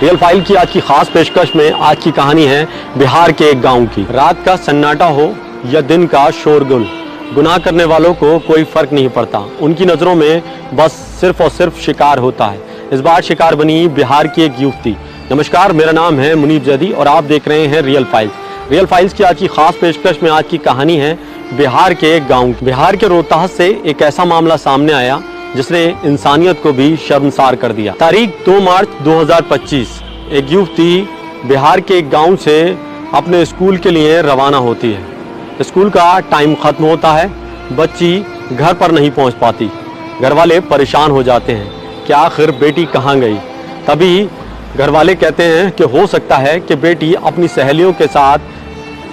Real file की आज की खास पेशकश में आज की कहानी है बिहार के एक गांव की। रात का सन्नाटा हो या दिन का शोरगुल, गुनाह करने वालों को कोई फर्क नहीं पड़ता। उनकी नज़रों में बस सिर्फ और सिर्फ शिकार होता है। इस बार शिकार बनी बिहार की एक युवती। नमस्कार, मेरा नाम है मुनीब जैदी और आप देख रहे हैं रियल फाइल्स। रियल फाइल्स की आज की खास पेशकश में आज की कहानी है बिहार के एक गाँव की। बिहार के रोहतास से एक ऐसा मामला सामने आया जिसने इंसानियत को भी शर्मसार कर दिया। तारीख 2 मार्च 2025, एक युवती बिहार के एक गांव से अपने स्कूल के लिए रवाना होती है। स्कूल का टाइम खत्म होता है, बच्ची घर पर नहीं पहुंच पाती। घर वाले परेशान हो जाते हैं कि आखिर बेटी कहाँ गई। तभी घर वाले कहते हैं कि हो सकता है कि बेटी अपनी सहेलियों के साथ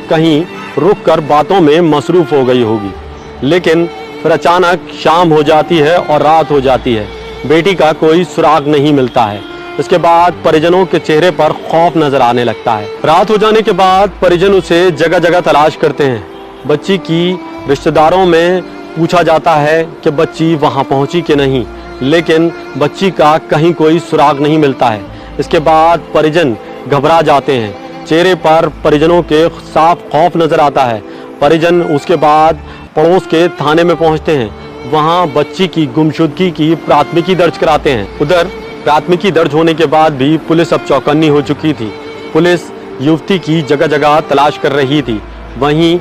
कहीं रुककर बातों में मसरूफ़ हो गई होगी। लेकिन फिर अचानक शाम हो जाती है और रात हो जाती है। बेटी का कोई सुराग नहीं मिलता है। इसके बाद परिजनों के चेहरे पर खौफ नजर आने लगता है। रात हो जाने के बाद परिजन उसे जगह जगह तलाश करते हैं। बच्ची की रिश्तेदारों में पूछा जाता है कि बच्ची वहां पहुंची कि नहीं, लेकिन बच्ची का कहीं कोई सुराग नहीं मिलता है। इसके बाद परिजन घबरा जाते हैं। चेहरे पर परिजनों के साफ खौफ नजर आता है। परिजन उसके बाद पड़ोस के थाने में पहुंचते हैं। वहां बच्ची की गुमशुदगी की प्राथमिकी दर्ज कराते हैं। उधर प्राथमिकी दर्ज होने के बाद भी पुलिस अब चौकन्नी हो चुकी थी। पुलिस युवती की जगह जगह तलाश कर रही थी। वहीं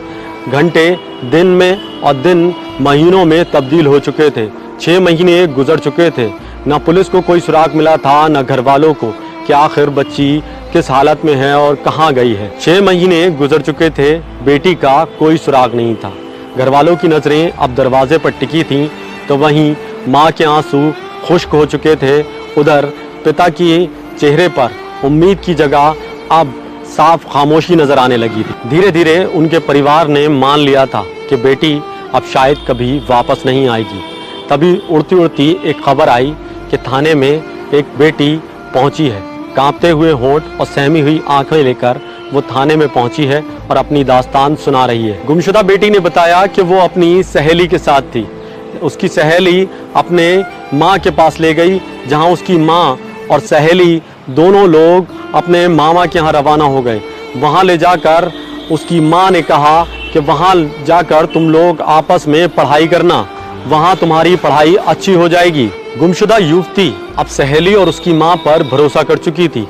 घंटे दिन में और दिन महीनों में तब्दील हो चुके थे। 6 महीने गुजर चुके थे। न पुलिस को कोई सुराग मिला था, न घर वालों को कि आखिर बच्ची किस हालत में है और कहाँ गई है। 6 महीने गुजर चुके थे, बेटी का कोई सुराग नहीं था। घर वालों की नज़रें अब दरवाजे पर टिकी थीं, तो वहीं माँ के आंसू खुश्क हो चुके थे। उधर पिता के चेहरे पर उम्मीद की जगह अब साफ खामोशी नजर आने लगी थी। धीरे धीरे उनके परिवार ने मान लिया था कि बेटी अब शायद कभी वापस नहीं आएगी। तभी उड़ती उड़ती एक खबर आई कि थाने में एक बेटी पहुंची है। कांपते हुए होंठ और सहमी हुई आंखें लेकर वो थाने में पहुंची है और अपनी दास्तान सुना रही है। गुमशुदा बेटी ने बताया कि वो अपनी सहेली के साथ थी। उसकी सहेली अपने माँ के पास ले गई, जहां उसकी माँ और सहेली दोनों लोग अपने मामा के यहाँ रवाना हो गए। वहां ले जाकर उसकी माँ ने कहा कि वहां जाकर तुम लोग आपस में पढ़ाई करना, वहां तुम्हारी पढ़ाई अच्छी हो जाएगी। गुमशुदा युवती अब सहेली और उसकी माँ पर भरोसा कर चुकी थी।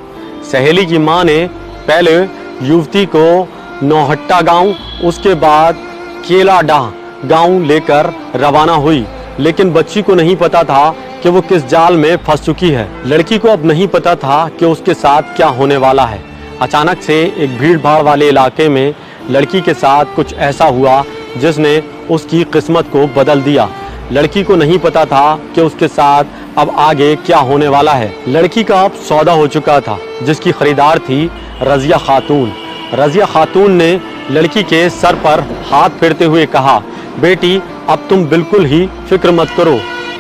सहेली की माँ ने पहले युवती को नौहट्टा गांव, उसके बाद केलाडाह गांव लेकर रवाना हुई। लेकिन बच्ची को नहीं पता था कि वो किस जाल में फंस चुकी है। लड़की को अब नहीं पता था कि उसके साथ क्या होने वाला है। अचानक से एक भीड़ भाड़ वाले इलाके में लड़की के साथ कुछ ऐसा हुआ जिसने उसकी किस्मत को बदल दिया। लड़की को नहीं पता था कि उसके साथ अब आगे क्या होने वाला है। लड़की का अब सौदा हो चुका था, जिसकी खरीदार थी रजिया खातून। रजिया खातून ने लड़की के सर पर हाथ फेरते हुए कहा, बेटी अब तुम बिल्कुल ही फिक्र मत करो,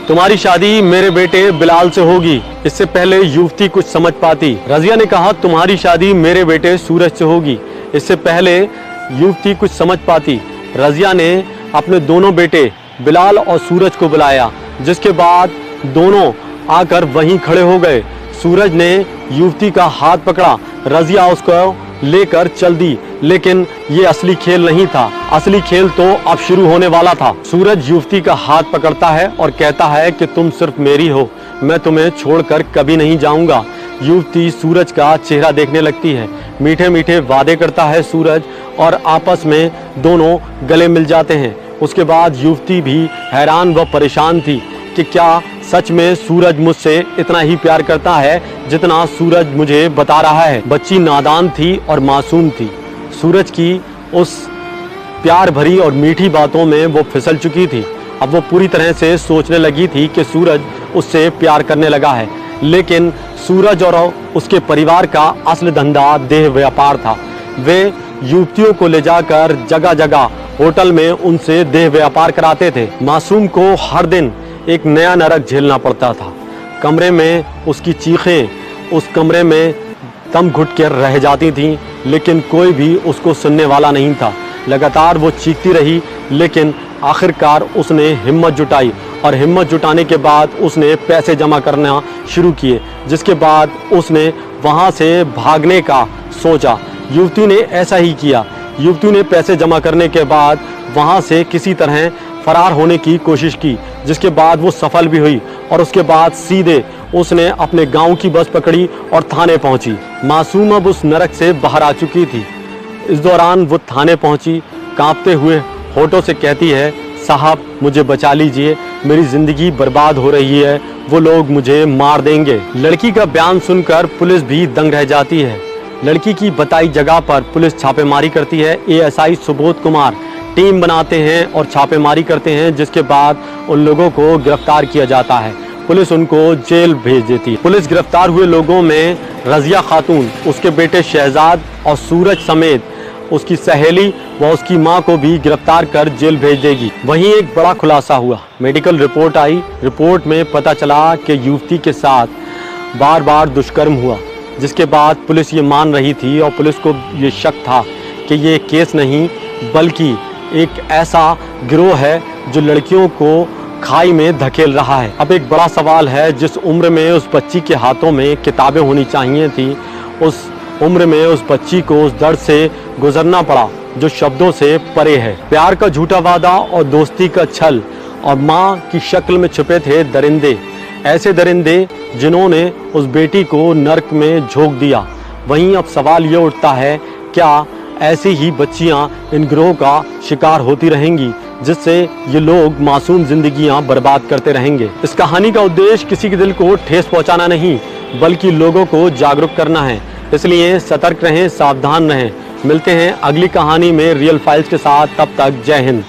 तुम्हारी शादी मेरे बेटे बिलाल से होगी। इससे पहले युवती कुछ समझ पाती। रजिया ने कहा, तुम्हारी शादी मेरे बेटे सूरज से होगी। इससे पहले युवती कुछ समझ पाती। रजिया ने अपने दोनों बेटे बिलाल और सूरज को बुलाया, जिसके बाद दोनों आकर वहीं खड़े हो गए। सूरज ने युवती का हाथ पकड़ा, रजिया उसको लेकर चल दी। लेकिन ये असली खेल नहीं था। असली खेल तो अब शुरू होने वाला था। सूरज युवती का हाथ पकड़ता है और कहता है कि तुम सिर्फ मेरी हो, मैं तुम्हें छोड़कर कभी नहीं जाऊंगा। युवती सूरज का चेहरा देखने लगती है। मीठे मीठे वादे करता है सूरज और आपस में दोनों गले मिल जाते हैं। उसके बाद युवती भी हैरान व परेशान थी कि क्या सच में सूरज मुझसे इतना ही प्यार करता है जितना सूरज मुझे बता रहा है। बच्ची नादान थी और मासूम थी। सूरज की उस प्यार भरी और मीठी बातों में वो फिसल चुकी थी। अब वो पूरी तरह से सोचने लगी थी कि सूरज उससे प्यार करने लगा है। लेकिन सूरज और उसके परिवार का असल धंधा देह व्यापार था। वे युवतियों को ले जाकर जगह जगह होटल में उनसे देह व्यापार कराते थे। मासूम को हर दिन एक नया नरक झेलना पड़ता था। कमरे में उसकी चीखें उस कमरे में दम घुट कर रह जाती थीं, लेकिन कोई भी उसको सुनने वाला नहीं था। लगातार वो चीखती रही, लेकिन आखिरकार उसने हिम्मत जुटाई और हिम्मत जुटाने के बाद उसने पैसे जमा करना शुरू किए, जिसके बाद उसने वहां से भागने का सोचा। युवती ने ऐसा ही किया। युवती ने पैसे जमा करने के बाद वहां से किसी तरह फरार होने की कोशिश की, जिसके बाद वो सफल भी हुई और उसके बाद सीधे उसने अपने गांव की बस पकड़ी और थाने पहुंची। मासूम अब उस नरक से बाहर आ चुकी थी। इस दौरान वो थाने पहुंची, कांपते हुए होठों से कहती है, साहब मुझे बचा लीजिए, मेरी जिंदगी बर्बाद हो रही है, वो लोग मुझे मार देंगे। लड़की का बयान सुनकर पुलिस भी दंग रह जाती है। लड़की की बताई जगह पर पुलिस छापेमारी करती है। एएसआई सुबोध कुमार टीम बनाते हैं और छापेमारी करते हैं, जिसके बाद उन लोगों को गिरफ्तार किया जाता है। पुलिस उनको जेल भेज देती है। पुलिस गिरफ्तार हुए लोगों में रजिया खातून, उसके बेटे शहजाद और सूरज समेत उसकी सहेली व उसकी मां को भी गिरफ्तार कर जेल भेज देगी। वहीं एक बड़ा खुलासा हुआ। मेडिकल रिपोर्ट आई। रिपोर्ट में पता चला कि युवती के साथ बार बार दुष्कर्म हुआ, जिसके बाद पुलिस ये मान रही थी और पुलिस को ये शक था कि ये केस नहीं बल्कि एक ऐसा गिरोह है जो लड़कियों को खाई में धकेल रहा है। अब एक बड़ा सवाल है, जिस उम्र में उस बच्ची के हाथों में किताबें होनी चाहिए थी, उस उम्र में उस बच्ची को उस दर्द से गुजरना पड़ा जो शब्दों से परे है। प्यार का झूठा वादा और दोस्ती का छल और माँ की शक्ल में छुपे थे दरिंदे, ऐसे दरिंदे जिन्होंने उस बेटी को नर्क में झोंक दिया। वहीं अब सवाल ये उठता है, क्या ऐसी ही बच्चियां इन गिरोह का शिकार होती रहेंगी, जिससे ये लोग मासूम जिंदगियां बर्बाद करते रहेंगे। इस कहानी का उद्देश्य किसी के दिल को ठेस पहुंचाना नहीं बल्कि लोगों को जागरूक करना है। इसलिए सतर्क रहें, सावधान रहें। मिलते हैं अगली कहानी में रियल फाइल्स के साथ। तब तक जय हिंद।